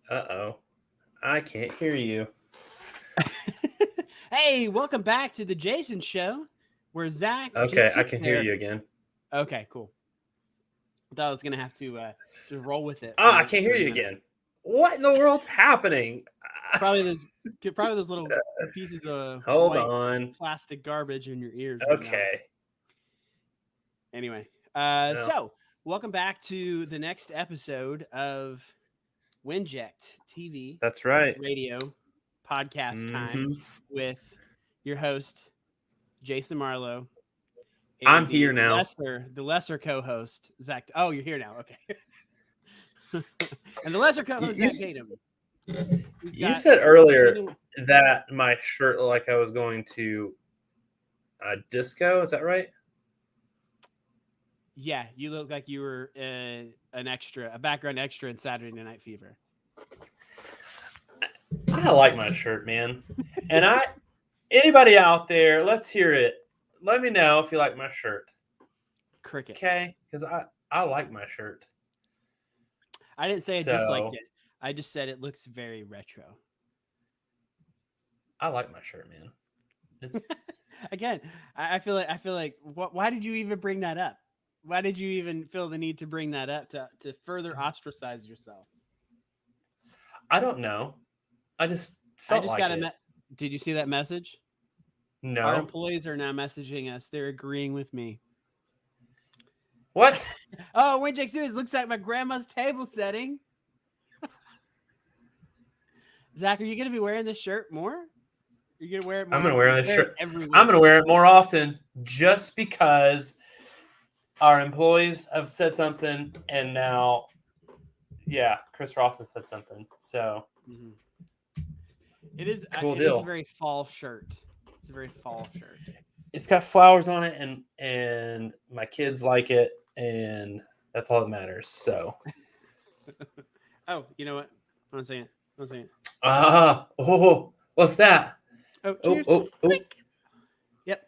Uh-oh. I can't hear you. Hey, welcome back to the Jason Show, where Zach Okay, just I sits can hear there. you again. Okay, cool. I thought I was gonna have to just roll with it Ah, I for can't hear a you minute. again. What in the world's happening? Probably those little pieces of Hold white on. plastic garbage in your ears right now. Okay. Anyway, No. so welcome back to the next episode of Winject TV That's right. radio podcast time Hmm. with your host Jason Marlowe I'm and here now. the lesser co-host Zach. Oh, you're here now. Okay. And the lesser You, co-host you, Zach s- Tatum, who's you got said earlier genuine. that my shirt looked like I was going to disco. Is that right? Yeah, you look like you were a background extra in Saturday Night Fever. I like my shirt, man. And anybody out there, let's hear it. Let me know if you like my shirt. Crickets. Okay? Because I like my shirt. I didn't say I disliked So it. I just said it looks very retro. I like my shirt, man. It's Again, I feel like why did you even bring that up? Why did you even feel the need to bring that up to further ostracize yourself? I don't know. I just I felt just like got it. Did you see that message? Our No. employees are now messaging us. They're agreeing with me. What? Oh, Winject Series looks like my grandma's table setting. Zach, are you going to be wearing this shirt more? You're going to wear it I'm more? gonna Or wear you this wear it shirt. every I'm week? gonna wear it more often just because our employees have said something, and now, yeah, Chris Ross has said something. So Mm-hmm. cool It is a deal. very fall shirt. It's a very fall shirt. It's got flowers on it, and my kids like it, and that's all that matters. So Oh, you know what? One second. One second. what's that? Oh, Oh, cheers. oh, oh. Clink. Yep.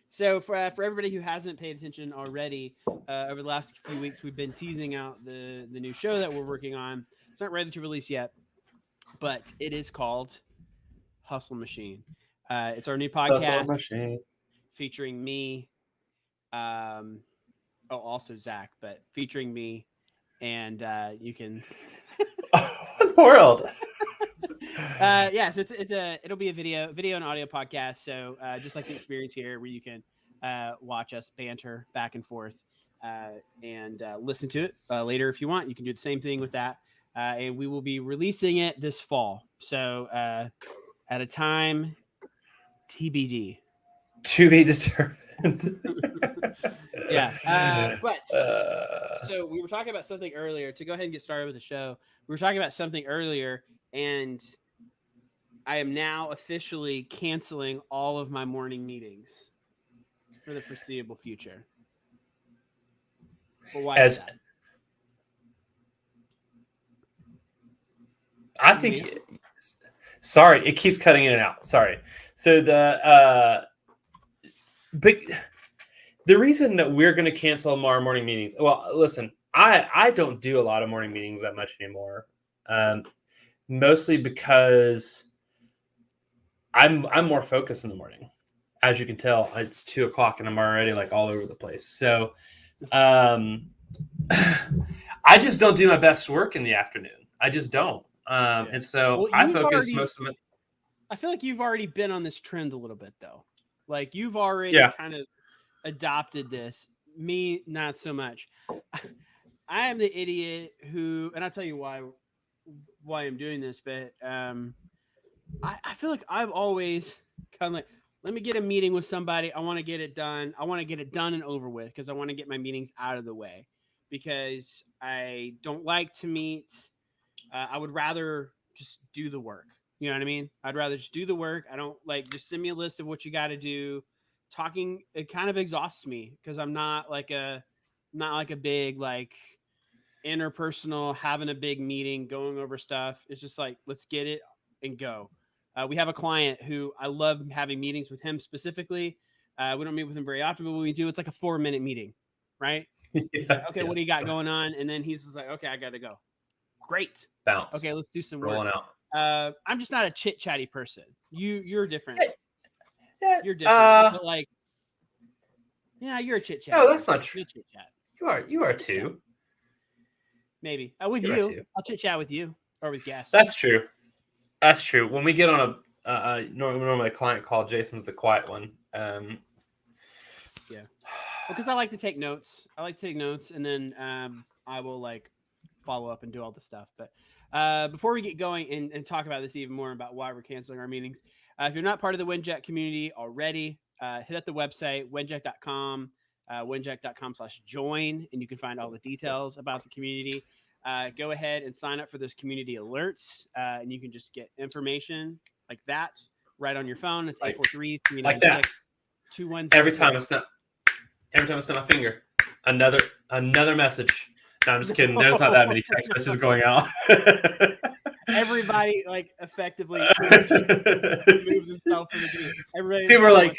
So for everybody who hasn't paid attention already, over the last few weeks, we've been teasing out the new show that we're working on. It's not ready to release yet, but it is called Hustle Machine. It's our new Hustle podcast machine. featuring me. Um, also Zach, but featuring me, and you can. What in the world? Yeah, so it'll be a video and audio podcast. So just like the experience here, where you can watch us banter back and forth and listen to it later if you want. You can do the same thing with that, and we will be releasing it this fall. So at a time TBD. To be determined. Yeah, but uh, so we were talking about something earlier. To go ahead and get started with the show, we were talking about something earlier, and I am now officially canceling all of my morning meetings for the foreseeable future. But why is as that? I You me? think, sorry, it keeps cutting in and out. Sorry. So but the reason that we're going to cancel our morning meetings. Well, listen, I don't do a lot of morning meetings that much anymore. Um, Mostly because I'm more focused in the morning. As you can tell, it's 2 o'clock and I'm already like all over the place. So, um, I just don't do my best work in the afternoon. I just don't. Yeah. And so Well, I focus most of it. I feel like you've already been on this trend a little bit, though. Like you've already Yeah. kind of adopted this. Me, not so much. I am the idiot who, and I'll tell you why I'm doing this, but I feel like I've always kind of like, let me get a meeting with somebody. I want to get it done. I want to get it done and over with because I want to get my meetings out of the way because I don't like to meet. I would rather just do the work. You know what I mean? I'd rather just do the work. I don't like just send me a list of what you got to do. Talking it kind of exhausts me because I'm not like a big like interpersonal having a big meeting going over stuff. It's just like let's get it and go. We have a client who I love having meetings with him specifically. We don't meet with him very often, but when we do, it's like a 4-minute meeting, right? He's like, okay, what do you got going on? And then he's just like, okay, I got to go. Great. Bounce. Okay, let's do some Rolling work. out. I'm just not a chit chatty person. You're different. Yeah. You're different. But like, yeah, you're a chit chat. No, that's not true. Chit chat. You are too. Maybe with You are you. too. I'll chit chat with you or with guests. That's true. That's true. When we get on normally a client call, Jason's the quiet one. Yeah, because I like to take notes. And then I will like follow up and do all the stuff. But before we get going and talk about this even more about why we're canceling our meetings, if you're not part of the WinJack community already, hit up the website winjack.com, winjack.com/join, and you can find all the details about the community. Go ahead and sign up for those community alerts, and you can just get information like that right on your phone. It's 843-396-2166. Every time I snap my finger, another message. No, I'm just kidding. There's not that many text messages going out. Everybody like effectively moves themselves from the community. People are like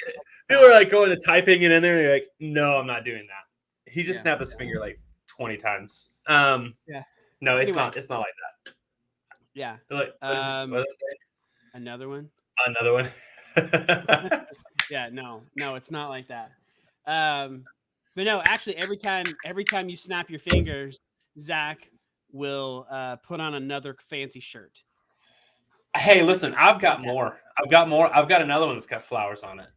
going to typing it in there. And they're like, no, I'm not doing that. He just snapped his finger like 20 times. No, it's not. It's not like that. Yeah. Like, what is it? Another one. Another one. Yeah. No, it's not like that. But no, actually, every time you snap your fingers, Zach will put on another fancy shirt. Hey, listen, I've got more. I've got another one that's got flowers on it.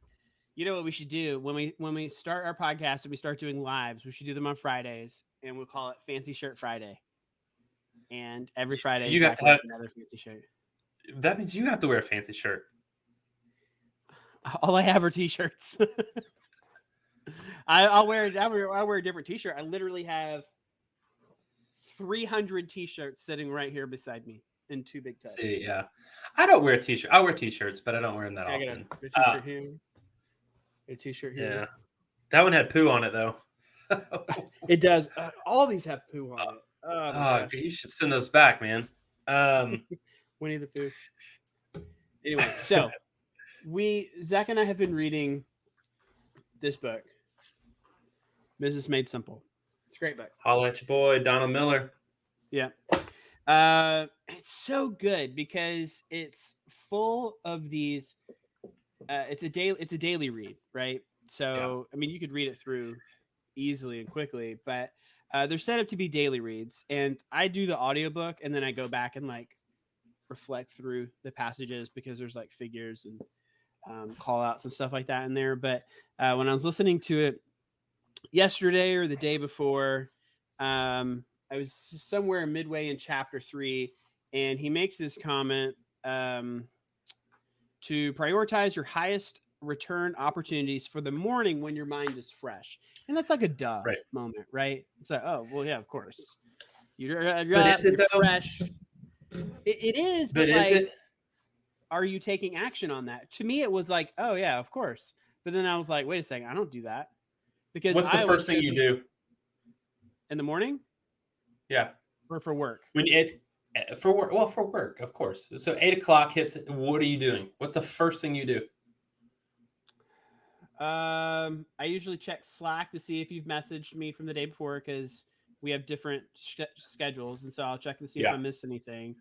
You know what we should do when we start our podcast and we start doing lives? We should do them on Fridays, and we'll call it Fancy Shirt Friday. And every Friday, you got to have another fancy shirt. That means you have to wear a fancy shirt. All I have are t-shirts. I'll wear a different t-shirt. I literally have 300 t-shirts sitting right here beside me in two big tubs. See, yeah. I don't wear a t-shirt. I wear t-shirts, but I don't wear them that often. A t-shirt here. A t-shirt here. Yeah. That one had poo on it, though. It does. All these have poo on it. You should send those back, man. Winnie the Pooh. Anyway, so Zach and I have been reading this book, Mrs. Made Simple. It's a great book. Holla at your boy, Donald Miller. Yeah. It's so good because it's full of these. It's a daily read, right? So, I mean, you could read it through easily and quickly, but they're set up to be daily reads. And I do the audiobook and then I go back and like reflect through the passages because there's like figures and call outs and stuff like that in there. But when I was listening to it yesterday or the day before, I was somewhere midway in chapter 3, and he makes this comment to prioritize your highest return opportunities for the morning when your mind is fresh. And that's like a duh moment, right? It's like, oh, well, yeah, of course. You're fresh. It is, but like, is it? Are you taking action on that? To me, it was like, oh, yeah, of course. But then I was like, wait a second, I don't do that. Because what's the first thing you do? In the morning? Yeah. Or for work? For work. Well, for work, of course. So 8 o'clock hits. What are you doing? What's the first thing you do? I usually check Slack to see if you've messaged me from the day before because we have different schedules. And so I'll check to see if I missed anything.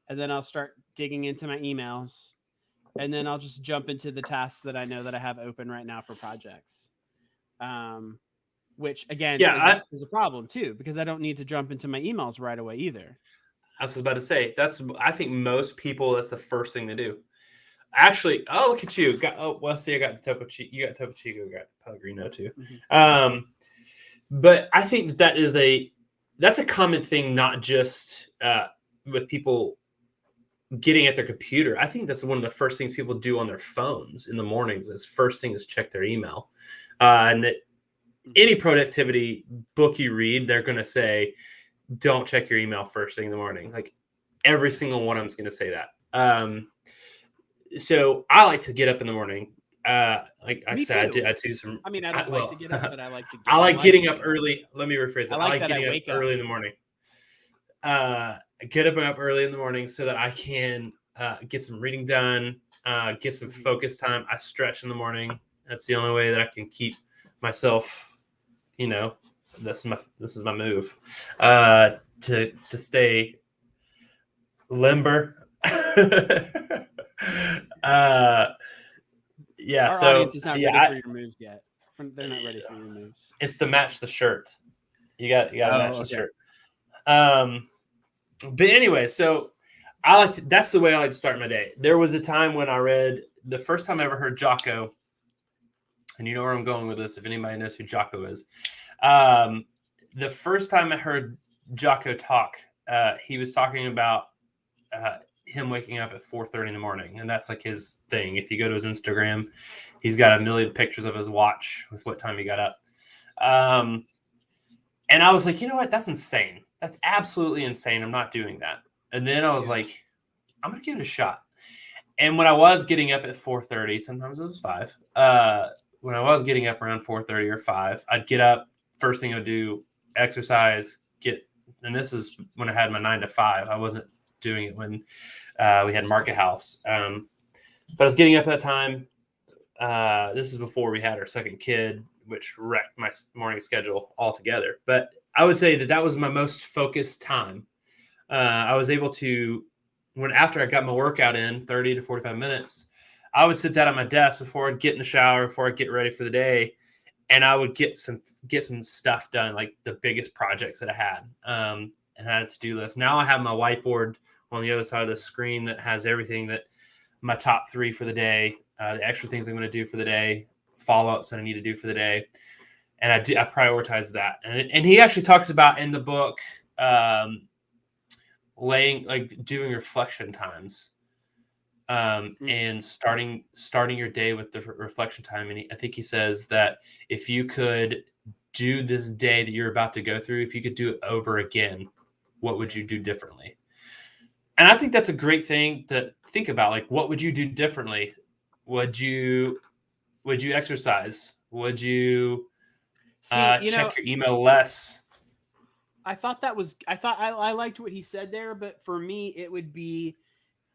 And then I'll start digging into my emails. And then I'll just jump into the tasks that I know that I have open right now for projects. Which again is a problem too, because I don't need to jump into my emails right away either. I was about to say I think most people, that's the first thing they do. Actually, look at you. See, I got the Topo Chico. You got Topo Chico. You got the Pellegrino too. Mm-hmm. But I think that's a common thing, not just with people getting at their computer. I think that's one of the first things people do on their phones in the mornings. Is first thing is check their email, and that any productivity book you read, they're going to say, "Don't check your email first thing in the morning." Like every single one of them is going to say that. So I like to get up in the morning. Like I said, I do some. I mean, I don't like to get up, but I like to. I like getting up early. Let me rephrase it. I like getting up early in the morning. Get up early in the morning so that I can get some reading done, get some focus time. I stretch in the morning. That's the only way that I can keep myself, this is my move to stay limber. Yeah. Our So audience is not yeah, ready for your moves yet. They're not ready for your moves. it's to match the shirt. You got to match the shirt. But anyway, so that's the way I like to start my day. There was a time when I read the first time I ever heard Jocko, and you know where I'm going with this if anybody knows who Jocko is. The first time I heard Jocko talk, he was talking about him waking up at 4:30 in the morning, and that's like his thing. If you go to his Instagram, he's got a million pictures of his watch with what time he got up. And I was like, you know what? That's insane. That's absolutely insane. I'm not doing that. And then I was like, I'm going to give it a shot. And when I was getting up at 4:30, sometimes it was 5. When I was getting up around 4:30 or 5, I'd get up. First thing I'd do, exercise, and this is when I had my 9 to 5. I wasn't doing it when we had Market House. But I was getting up at that time. This is before we had our second kid, which wrecked my morning schedule altogether. But I would say that was my most focused time. I was able to, after I got my workout in 30 to 45 minutes, I would sit down at my desk before I'd get in the shower, before I'd get ready for the day, and I would get some stuff done, like the biggest projects that I had, and I had a to-do list. Now I have my whiteboard on the other side of the screen that has everything that my top 3 for the day, the extra things I'm going to do for the day, follow-ups that I need to do for the day. And I prioritize that. And he actually talks about in the book, doing reflection times, and starting your day with the reflection time. And I think he says that if you could do this day that you're about to go through, if you could do it over again, what would you do differently? And I think that's a great thing to think about. Like, what would you do differently? Would you exercise? Would you check your email less? I liked what he said there, but for me, it would be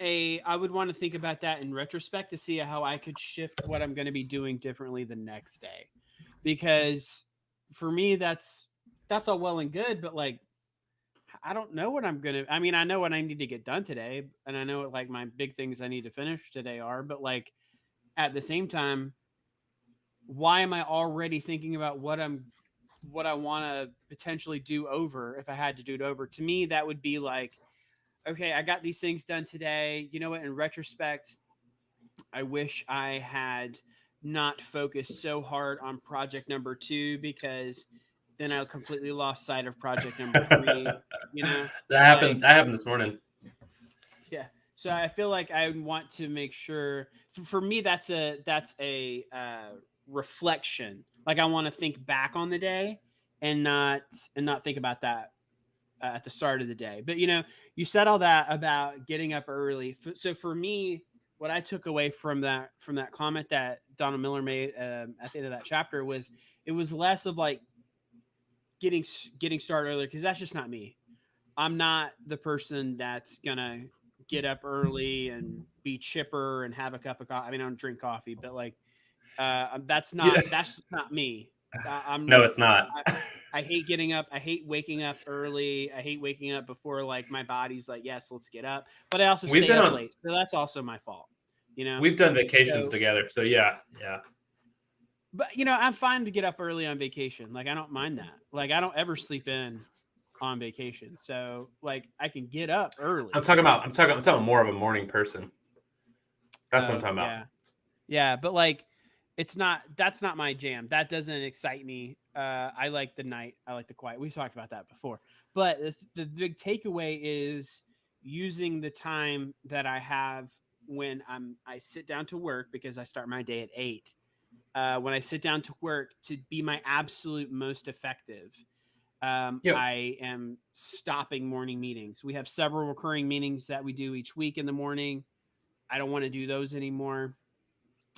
I would want to think about that in retrospect to see how I could shift what I'm going to be doing differently the next day. Because for me, that's all well and good, but like, I don't know what I'm going to, I mean, I know what I need to get done today, and I know what like my big things I need to finish today are, but like at the same time, why am I already thinking about what I want to potentially do over if I had to do it over? To me, that would be like, okay, I got these things done today. You know what? In retrospect, I wish I had not focused so hard on project number 2, because then I completely lost sight of project number 3. You know, that happened. That happened this morning. Yeah. So I feel like I want to make sure. For me, that's a reflection. Like, I want to think back on the day and not think about that at the start of the day. But you said all that about getting up early. So for me, what I took away from that comment that Donna Miller made at the end of that chapter was, it was less of like getting started earlier, because that's just not me. I'm not the person that's gonna get up early and be chipper and have a cup of coffee. I mean, I don't drink coffee, but like, that's just not me. No, it's not. I hate getting up. I hate waking up early. I hate waking up before like my body's like, yes, let's get up. But I also stay up late, so that's also my fault. We've done vacations together, so yeah. But I'm fine to get up early on vacation. Like, I don't mind that. Like, I don't ever sleep in on vacation, so like I can get up early. I'm talking more of a morning person. That's what I'm talking about. Yeah, but like, that's not my jam. That doesn't excite me. I like the night. I like the quiet. We've talked about that before. But the big takeaway is using the time that I have when I sit down to work, because I start my day at 8. When I sit down to work, to be my absolute most effective. I am stopping morning meetings. We have several recurring meetings that we do each week in the morning. I don't want to do those anymore.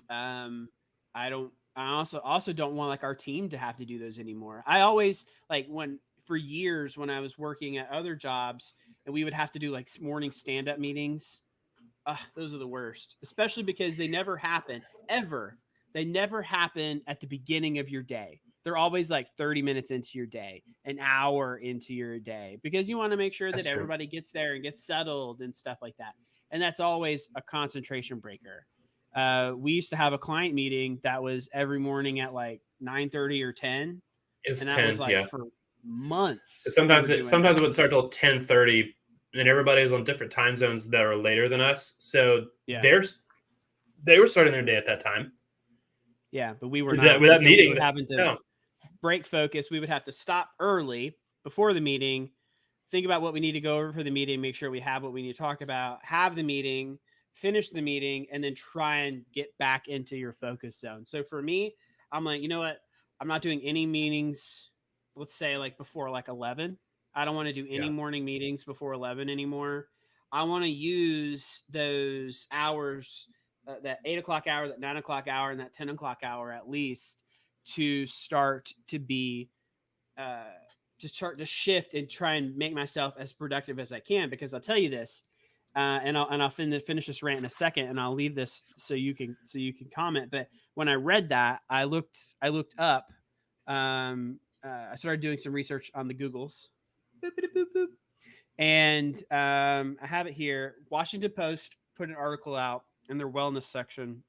I also don't want like our team to have to do those anymore. I always like, for years when I was working at other jobs and we would have to do like morning stand-up meetings. Those are the worst, especially because they never happen ever. They never happen at the beginning of your day. they're always like 30 minutes into your day, an hour into your day, because you want to make sure That's that true. everybody gets there and gets settled and stuff like that. And that's always a concentration breaker. We used to have a client meeting that was every morning at like 9:30 or 10. It was And that was 10, like yeah. for months. We Sometimes were doing that. it would start till 10:30, and everybody was on different time zones that are later than us. So Yeah. they were starting their day at that time. Yeah. But we were With not. that So we meeting, were having to no. break focus. We would have to stop early before the meeting, think about what we need to go over for the meeting, make sure we have what we need to talk about, have the meeting, finish the meeting, and then try and get back into your focus zone. So for me, I'm like, you know what? I'm not doing any meetings, let's say like before like 11. I don't want to do any morning meetings before 11 anymore. I want to use those hours, that 8 o'clock hour, that 9 o'clock hour, and that 10 o'clock hour at least, to start to be to start to shift and try and make myself as productive as I can. Because I'll tell you this, and I'll finish this rant in a second, and I'll leave this so you can comment. But when I read that, I looked up. I started doing some research on the Googles, boop, boop, boop, boop. And I have it here. Washington Post put an article out in their wellness section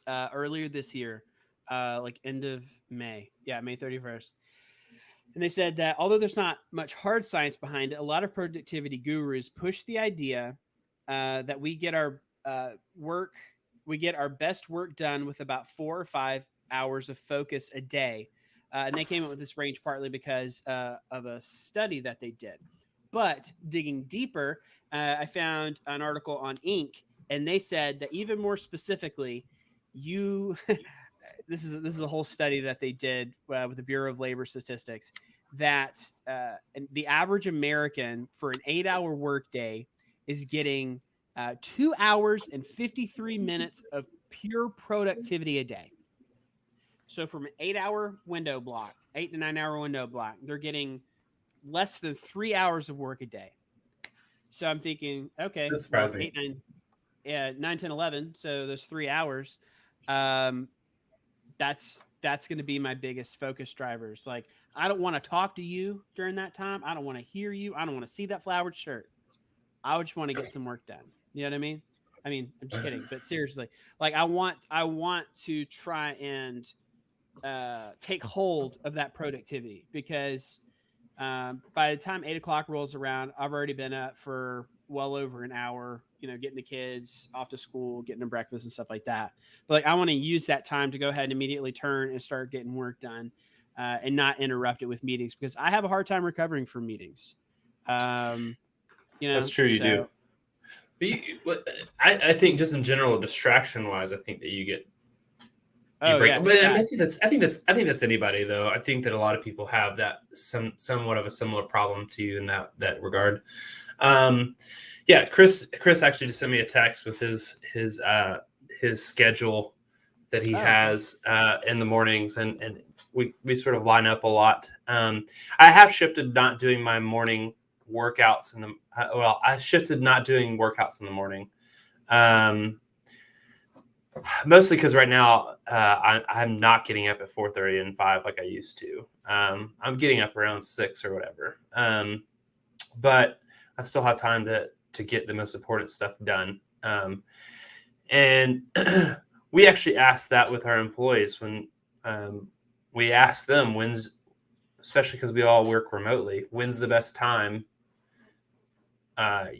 earlier this year, like end of May. Yeah, May 31st. And they said that although there's not much hard science behind it, a lot of productivity gurus push the idea that we get our best work done with about 4 or 5 hours of focus a day. And they came up with this range partly because of a study that they did. But digging deeper, I found an article on Inc., and they said that even more specifically, you this is a whole study that they did with the Bureau of Labor Statistics, that the average American for an 8-hour workday is getting 2 hours and 53 minutes of pure productivity a day. So from an 8-hour window block, 8 to 9 hour window block, they're getting less than 3 hours of work a day. So I'm thinking, okay, That surprised me. 8, 9, 9, 10, 11. So those 3 hours, that's going to be my biggest focus drivers. Like, I don't want to talk to you during that time. I don't want to hear you. I don't want to see that flowered shirt. I just want to get some work done. You know what I mean? I'm just kidding, but seriously, like I want to try and take hold of that productivity, because by the time 8 o'clock rolls around, I've already been up for well over an hour, getting the kids off to school, getting them breakfast and stuff like that. But like, I want to use that time to go ahead and immediately turn and start getting work done, and not interrupt it with meetings, because I have a hard time recovering from meetings. That's true. You do. But I think just in general, distraction wise, I think that you break. Yeah, But I think that's anybody though. I think that a lot of people have that somewhat of a similar problem to you in that regard. Yeah, Chris actually just sent me a text with his schedule that he has in the mornings, and we sort of line up a lot. I have shifted not doing my morning workouts I shifted not doing workouts in the morning. Mostly because right now I'm not getting up at 4:30 and 5 like I used to. I'm getting up around 6 or whatever. But I still have time to get the most important stuff done. And we actually asked that with our employees when we asked them especially because we all work remotely, when's the best time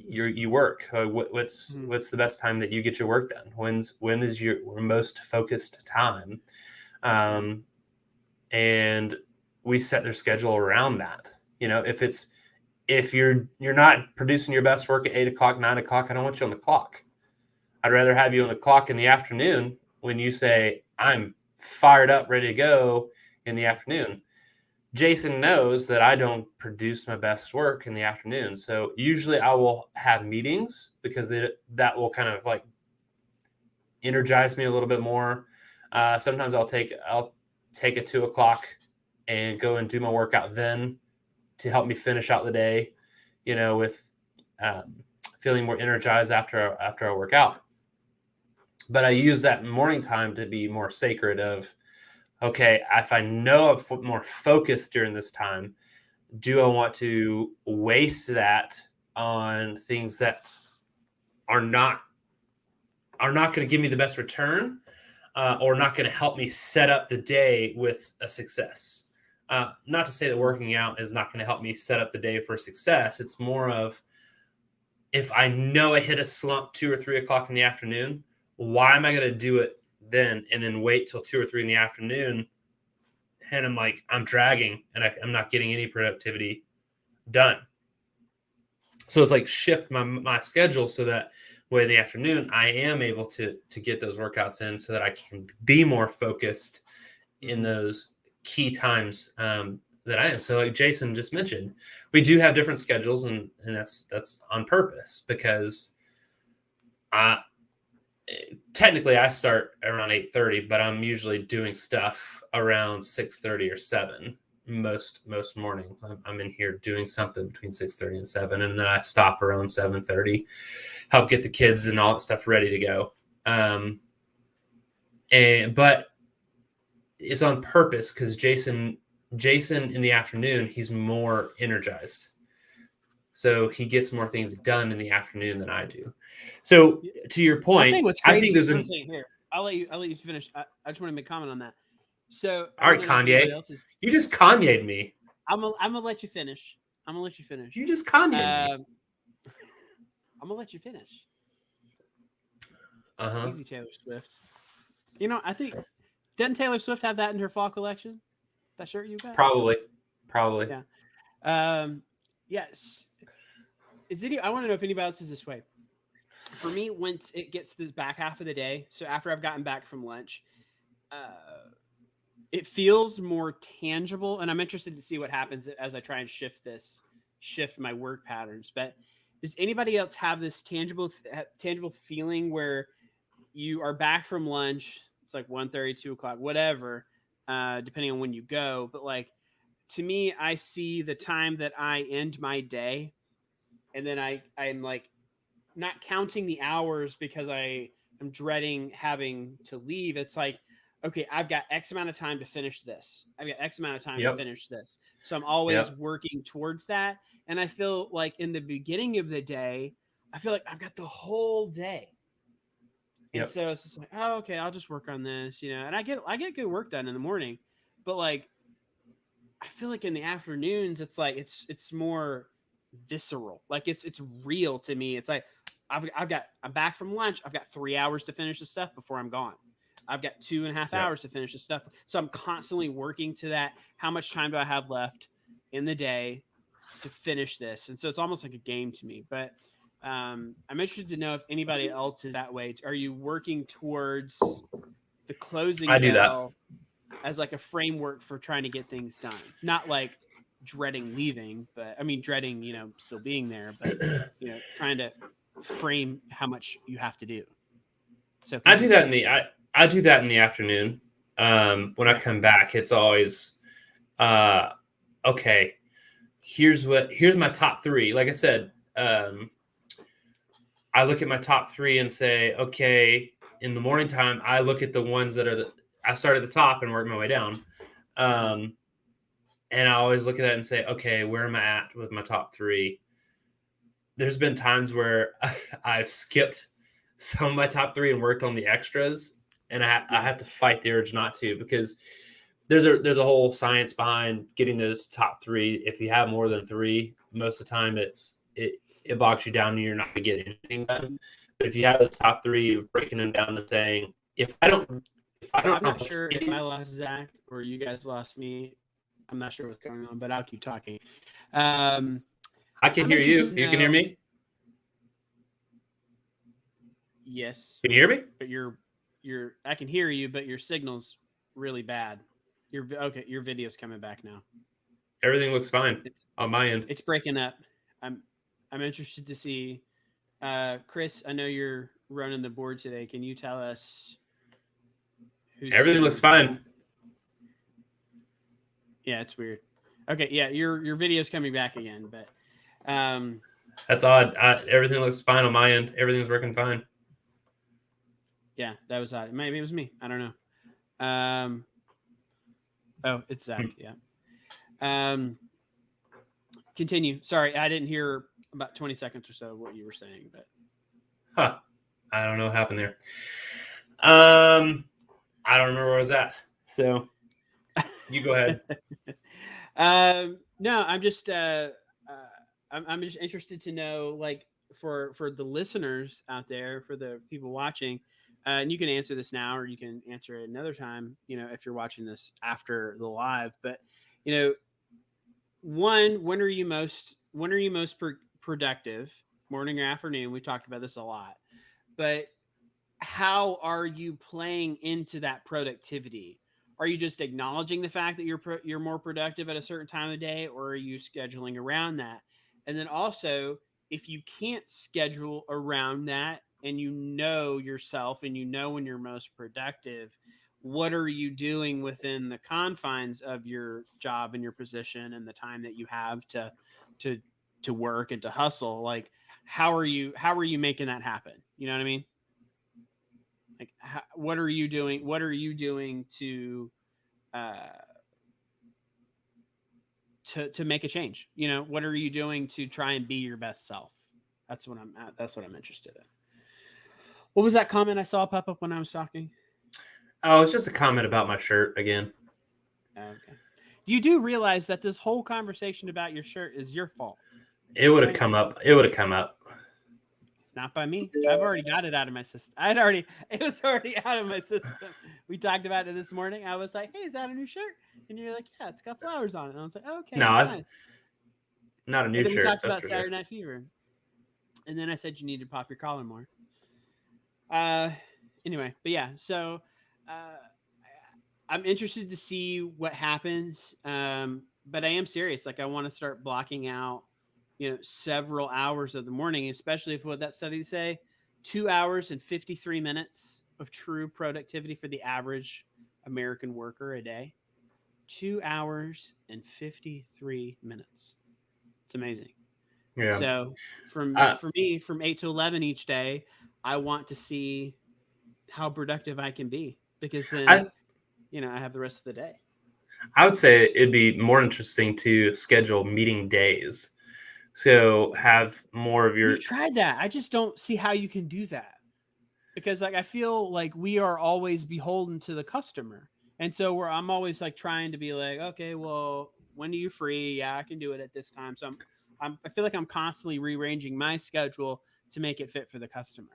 you work? What's the best time that you get your work done? When is your most focused time? And we set their schedule around that. If you're not producing your best work at 8 o'clock, 9 o'clock, I don't want you on the clock. I'd rather have you on the clock in the afternoon when you say, I'm fired up, ready to go in the afternoon. Jason knows that I don't produce my best work in the afternoon. So usually I will have meetings because that will kind of like energize me a little bit more. Sometimes I'll take at 2 o'clock and go and do my workout then to help me finish out the day, with feeling more energized after I work out. But I use that morning time to be more sacred of, okay, if I know I'm more focused during this time, do I want to waste that on things that are not going to give me the best return, or not going to help me set up the day with a success? Not to say that working out is not going to help me set up the day for success. It's more of, if I know I hit a slump 2 or 3 o'clock in the afternoon, why am I going to do it then and then wait till 2 or 3 in the afternoon? And I'm dragging and I'm not getting any productivity done. So it's like shift my schedule so that way in the afternoon I am able to get those workouts in, so that I can be more focused in those key times that I am. So like Jason just mentioned, we do have different schedules, and that's on purpose, because technically I start around 8:30, but I'm usually doing stuff around 6:30 or 7 most mornings. I'm in here doing something between 6:30 and 7, and then I stop around 7:30, help get the kids and all that stuff ready to go. But it's on purpose, because Jason in the afternoon, he's more energized. So he gets more things done in the afternoon than I do. So to your point, I think there's here. I'll let you finish. I just want to make a comment on that. So all right, Kanye, you just Kanye'd me. I'm gonna let you finish. You just Kanye'd me. I'm gonna let you finish. Easy, Taylor Swift. I think, doesn't Taylor Swift have that in her fall collection? That shirt you got? Probably. Yeah. Yes. I want to know if anybody else is this way. For me, once it gets to the back half of the day, so after I've gotten back from lunch, it feels more tangible, and I'm interested to see what happens as I try and shift my work patterns. But does anybody else have this tangible feeling where you are back from lunch? It's like 1:30, 2 o'clock, whatever, depending on when you go. But like, to me, I see the time that I end my day, and then I'm like not counting the hours because I am dreading having to leave. It's like, okay, I've got X amount of time to finish this. I've got X amount of time to finish this. So I'm always working towards that. And I feel like in the beginning of the day, I feel like I've got the whole day. And so it's just like, oh, okay, I'll just work on this, and I get good work done in the morning. But like, I feel like in the afternoons, it's like, it's more visceral. Like it's real to me. It's like, I'm back from lunch. I've got 3 hours to finish the stuff before I'm gone. I've got 2.5 hours to finish the stuff. So I'm constantly working to that. How much time do I have left in the day to finish this? And so it's almost like a game to me. But I'm interested to know if anybody else is that way. Are you working towards the closing bell as like a framework for trying to get things done? Not like dreading leaving, but I mean dreading, still being there, but trying to frame how much you have to do. So I do that in the afternoon. When I come back, it's always okay. Here's my top 3. Like I said, I look at my top 3 and say, okay, in the morning time, I look at the ones that I start at the top and work my way down. And I always look at that and say, okay, where am I at with my top 3? There's been times where I've skipped some of my top 3 and worked on the extras, and I have to fight the urge not to, because there's a whole science behind getting those top 3. If you have more than 3, most of the time it bogs you down and you're not going to get anything done. But if you have those top 3, you're breaking them down and saying, I'm not sure if I lost Zach or you guys lost me. I'm not sure what's going on, but I'll keep talking. I can hear you. You can hear me? Yes. Can you hear me? But I can hear you, but your signal's really bad. Your video's coming back now. Everything looks fine on my end. It's breaking up. I'm interested to see. Chris, I know you're running the board today. Can you tell us everything looks fine? Yeah, it's weird. Okay, yeah, your video's coming back again, but that's odd. Everything looks fine on my end. Everything's working fine. Yeah, that was odd. Maybe it was me. I don't know. Oh, it's Zach. Yeah. Continue. Sorry, I didn't hear about 20 seconds or so what you were saying, but I don't know what happened there. I don't remember where I was at. So you go ahead. No, I'm just I'm just interested to know, like, for the listeners out there, for the people watching, and you can answer this now or you can answer it another time, if you're watching this after the live. But you know, when are you most productive, morning or afternoon? We talked about this a lot, but how are you playing into that productivity? Are you just acknowledging the fact that you're more productive at a certain time of the day, or are you scheduling around that? And then also, if you can't schedule around that, and you know yourself and you know when you're most productive, what are you doing within the confines of your job and your position and the time that you have to to work and to hustle? Like, how are you making that happen? You know what I mean? Like, what are you doing? What are you doing uh, to make a change? What are you doing to try and be your best self? That's what I'm interested in. What was that comment I saw pop up when I was talking? Oh, it's just a comment about my shirt again. Okay. You do realize that this whole conversation about your shirt is your fault? It would have come up. It would have come up. Not by me. I've already got it out of my system. It was already out of my system. We talked about it this morning. I was like, "Hey, is that a new shirt?" And you're like, "Yeah, it's got flowers on it." And I was like, "Okay, No, that's it's nice." not a new And then we shirt. talked That's about for Saturday sure. Night Fever. And then I said you need to pop your collar more. Anyway, but yeah, so uh, I'm interested to see what happens. But I am serious. Like, I want to start blocking out, several hours of the morning, especially if what that study say, 2 hours and 53 minutes of true productivity for the average American worker a day. 2 hours and 53 minutes. It's amazing. Yeah. So Uh, for me, from 8 to 11 each day, I want to see how productive I can be, because then, I I have the rest of the day. I would say it'd be more interesting to schedule meeting days. So have more of We've your. tried that. I just don't see how you can do that, because, like, I feel like we are always beholden to the customer. And so I'm always like trying to be like, okay, well, when are you free? Yeah, I can do it at this time. So I feel like I'm constantly rearranging my schedule to make it fit for the customer.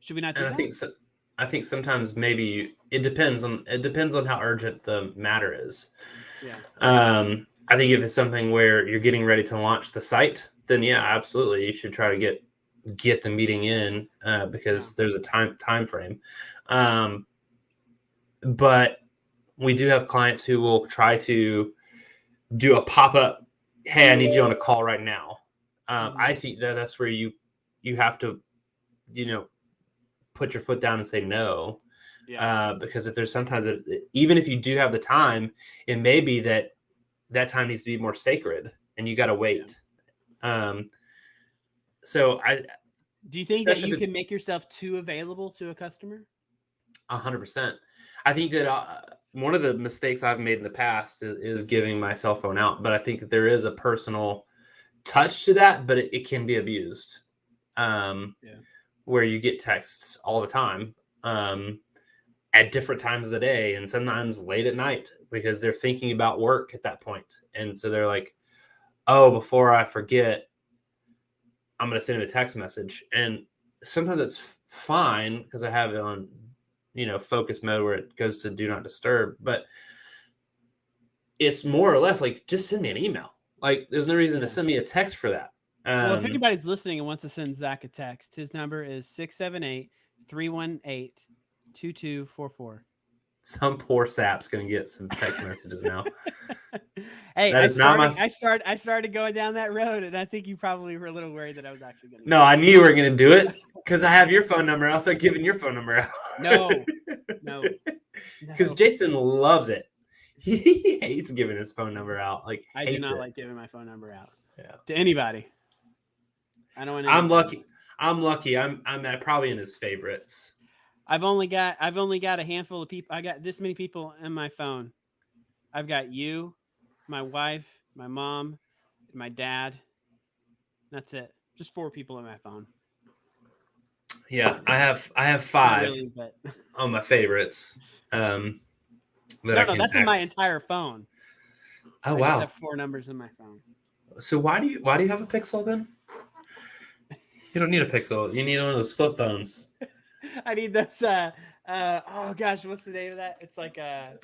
Should we not do And I that? think so, I think sometimes maybe it depends on how urgent the matter is. Yeah. I think if it's something where you're getting ready to launch the site, then yeah, absolutely, you should try to get the meeting in Yeah. because there's a time frame. Um, but we do have clients who will try to do a pop up. Hey, I need you on a call right now. I think that's where you have to, put your foot down and say no. Yeah. Because if there's sometimes even if you do have the time, it may be that time needs to be more sacred and you got to wait. Yeah. So Do you think that especially you if it's can make yourself too available to a customer? 100%. I think that one of the mistakes I've made in the past is giving my cell phone out, but I think that there is a personal touch to that, but it can be abused. Yeah. Where you get texts all the time at different times of the day and sometimes late at night because they're thinking about work at that point. And so they're like, oh, before I forget, I'm going to send him a text message. And sometimes that's fine because I have it on, focus mode where it goes to do not disturb. But it's more or less like, just send me an email. Like, there's no reason to send me a text for that. Well, if anybody's listening and wants to send Zach a text, his number is 678-318-2244. Some poor sap's going to get some text messages now. Hey, That is not my. I started going down that road, and I think you probably were a little worried that I was actually going to. No, I knew you were going to do it because I have your phone number. I'll start giving your phone number out. No. Because Jason loves it. He hates giving his phone number out. Like, I hates do not it. like giving my phone number out. Yeah. To anybody. I don't want. I'm lucky. I'm probably in his favorites. I've only got a handful of people. I got this many people in my phone. I've got you, my wife, my mom, and my dad. That's it. Just 4 people on my phone. Yeah, I have Not 5 really, but on my favorites. That I no, can that's in my access. entire phone. Oh I just wow! have 4 numbers in my phone. So why do you have a Pixel then? You don't need a Pixel. You need one of those flip phones. I need those. Oh gosh, what's the name of that? It's like the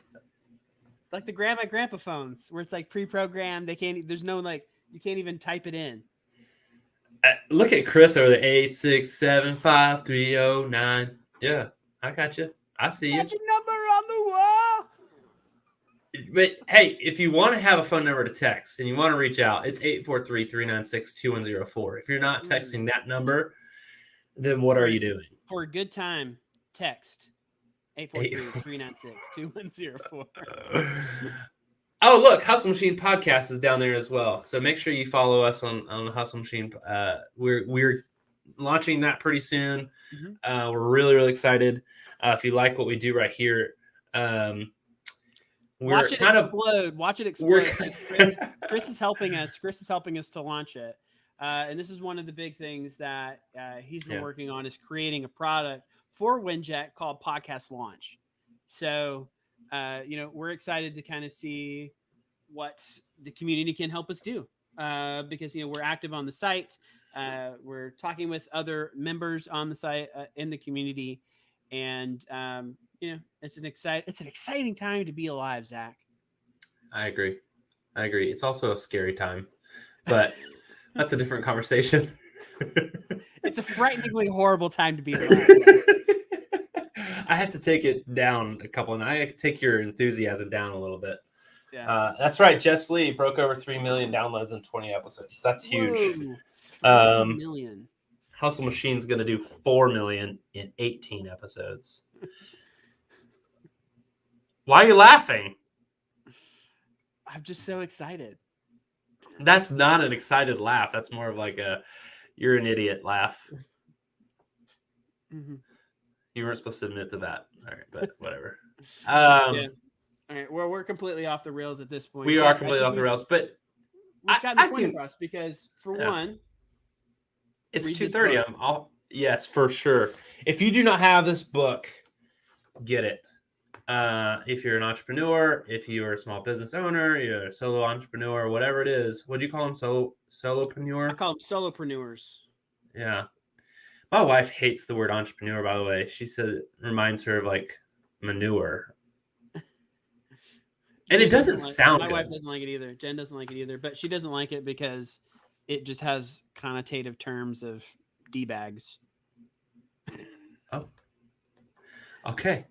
grandpa phones where it's like pre-programmed. They can't. There's no like you can't even type it in. Look at Chris over there. 8675309. Yeah, I got you. I see you. Got your number on the wall. But hey, if you want to have a phone number to text and you want to reach out, it's 843-396-2104. If you're not texting that number, then what are you doing? For a good time, text 843-396-2104. Oh, look, Hustle Machine Podcast is down there as well. So make sure you follow us on the Hustle Machine. We're launching that pretty soon. Mm-hmm. We're really, really excited. If you like what we do right here, Watch it explode. Watch it explode. Chris is helping us. Chris is helping us to launch it. And this is one of the big things that he's been working on is creating a product for WinJet called Podcast Launch. So, we're excited to kind of see what the community can help us do because, we're active on the site. We're talking with other members on the site in the community. And, it's an exciting time to be alive, Zach. I agree. It's also a scary time, but that's a different conversation. It's a frighteningly horrible time to be alive. I have to take it down a couple, and I have to take your enthusiasm down a little bit. Yeah, that's right. Jess Lee broke over 3 million downloads in 20 episodes. That's huge. Whoa, 3 million. Hustle Machine's going to do 4 million in 18 episodes. Why are you laughing? I'm just so excited. That's not an excited laugh. That's more of like you're an idiot laugh. Mm-hmm. You weren't supposed to admit to that. All right, but whatever. Yeah. All right. Well, we're completely off the rails at this point. We are completely off the rails, but we've gotten the point across because for one, it's 2:30. Yes, for sure. If you do not have this book, get it. If you're an entrepreneur, if you're a small business owner, you're a solo entrepreneur, whatever it is, what do you call them? Solopreneur? I call them solopreneurs. Yeah. My wife hates the word entrepreneur, by the way. She says it reminds her of like manure. And it doesn't sound good. My wife doesn't like it either. Jen doesn't like it either, but she doesn't like it because it just has connotative terms of D-bags. Oh. Okay.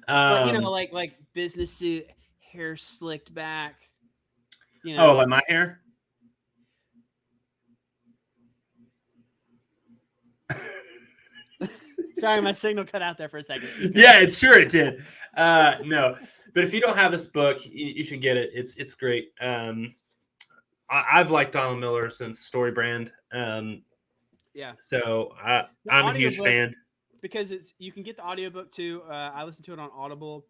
But, like business suit, hair slicked back. Oh, like my hair? Sorry, my signal cut out there for a second. Yeah, it did. No, but if you don't have this book, you should get it. It's great. I've liked Donald Miller since Story Brand. Yeah. So I'm a huge fan. Because you can get the audiobook too. I listen to it on Audible.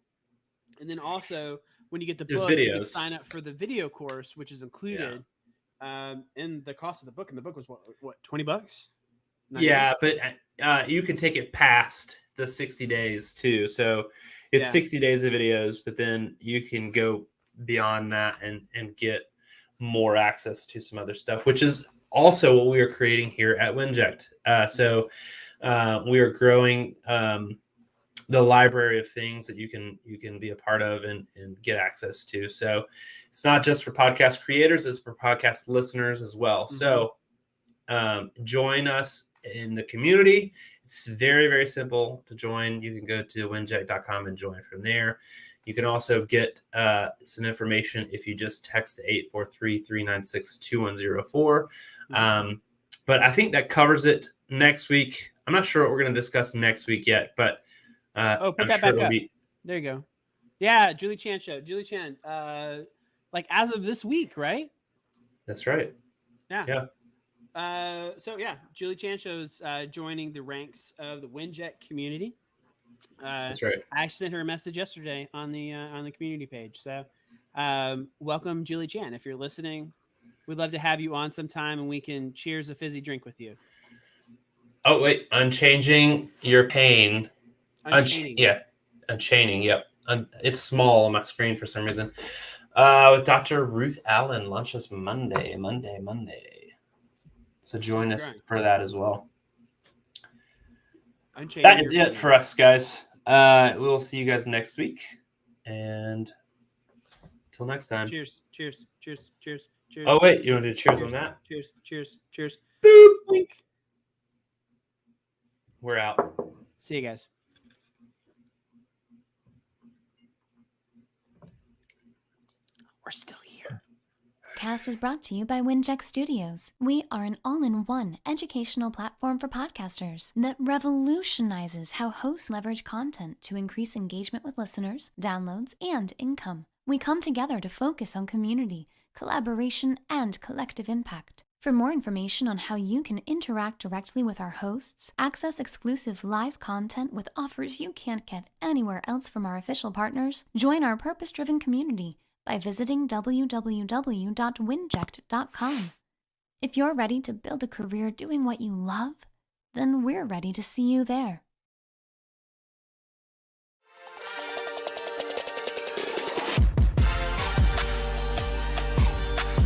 And then also when you get the book, you can sign up for the video course, which is included in the cost of the book. And the book was what $20? Yeah, but you can take it past the 60 days too. So it's 60 days of videos, but then you can go beyond that and get more access to some other stuff, which is also what we are creating here at Winject. So we are growing the library of things that you can be a part of and get access to. So it's not just for podcast creators, it's for podcast listeners as well. Mm-hmm. So join us in the community. It's very, very simple to join. You can go to winject.com and join from there. You can also get some information if you just text 843-396-2104. But I think that covers it. Next week, I'm not sure what we're going to discuss next week yet, but put that back up. There you go. Yeah, Julie Chan show. Julie Chan, like as of this week, right? That's right. Yeah. Julie Chan show's joining the ranks of the WinJet community. That's right. I sent her a message yesterday on the community page. So Welcome, Julie Chan. If you're listening, we'd love to have you on sometime and we can cheers a fizzy drink with you. Oh wait, unchanging your pain. Unchaining. Unchaining. Yep, it's small on my screen for some reason. With Dr. Ruth Allen launches Monday. So join us for that as well. Unchaining That is your it pain. for us, guys. We will see you guys next week, and until next time. Cheers. Cheers. Cheers. Cheers. Cheers. Oh wait, you want to do cheers on that? Cheers. Cheers. Cheers. Boop. Wink. We're out. See you guys. We're still here. Cast is brought to you by Winjack Studios. We are an all-in-one educational platform for podcasters that revolutionizes how hosts leverage content to increase engagement with listeners, downloads, and income. We come together to focus on community, collaboration, and collective impact. For more information on how you can interact directly with our hosts, access exclusive live content with offers you can't get anywhere else from our official partners, join our purpose-driven community by visiting www.winject.com. If you're ready to build a career doing what you love, then we're ready to see you there.